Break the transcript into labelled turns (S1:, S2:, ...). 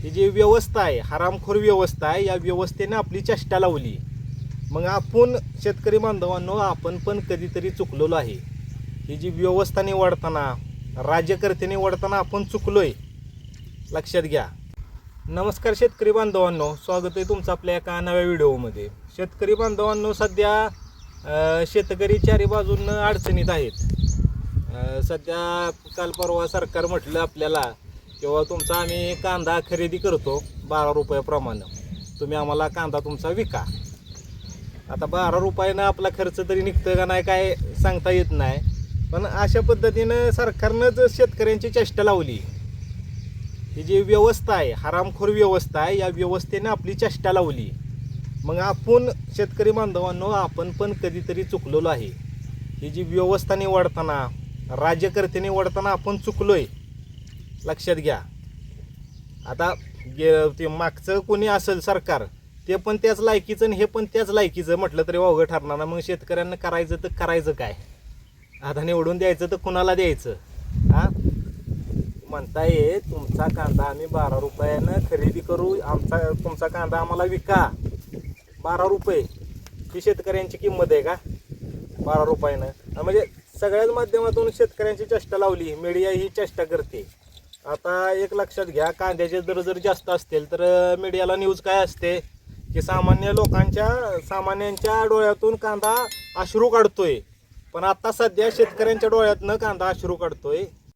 S1: ही जी व्यवस्था आहे, हरामखोर व्यवस्था आहे, या व्यवस्थेने आपली चेष्टा लावली. मग आपण शेतकरी बांधवांनो, आपण पण कधीतरी चुकलेलो आहे. ही जी व्यवस्था निवडताना, राज्यकर्ते निवडताना आपण चुकलोय, लक्षात घ्या. नमस्कार शेतकरी बांधवांनो, स्वागत आहे तुमचं आपल्या एका नव्या व्हिडिओमध्ये. शेतकरी बांधवांनो, सध्या शेतकरी चारी बाजूंनं अडचणीत आहेत. सध्या काल परवा सरकार म्हटलं आपल्याला किंवा तुमचा आम्ही कांदा खरेदी करतो 12 रुपयाप्रमाणे, तुम्ही आम्हाला कांदा तुमचा विका. आता 12 रुपयानं आपला खर्च तरी निघतं का नाही काय सांगता येत नाही, पण अशा पद्धतीनं सरकारनंच शेतकऱ्यांची चेष्टा लावली. ही जी व्यवस्था आहे, हरामखोर व्यवस्था आहे, या व्यवस्थेने आपली चेष्टा लावली. मग आपण शेतकरी बांधवांनो, आपण पण कधीतरी चुकलेलो आहे. ही जी व्यवस्था निवडताना, राज्यकर्ते निवडताना आपण चुकलोय, लक्षात घ्या. आता ते मागचं कोणी असेल सरकार, ते पण त्याच लायकीचं आणि हे पण त्याच लायकीचं म्हटलं तरी वावगं ठरणार ना. मग शेतकऱ्यांना करायचं तर करायचं काय? आता निवडून द्यायचं तर कुणाला द्यायचं? हां, म्हणताय तुमचा कांदा आम्ही 12 रुपयानं खरेदी करू, तुमचा कांदा आम्हाला विका 12 रुपये. ही शेतकऱ्यांची किंमत आहे का 12 रुपयानं? म्हणजे सगळ्याच माध्यमातून शेतकऱ्यांची चेष्टा लावली, मीडिया ही चेष्टा करते. आता एक लक्षात घ्या, कांद्याचे दर जर जास्त असतील तर मीडियाला न्यूज काय असते की सामान्यांच्या डोळ्यातून कांदा अश्रू काढतोय. पण आता सध्या शेतकऱ्यांच्या डोळ्यातनं कांदा अश्रू काढतोय.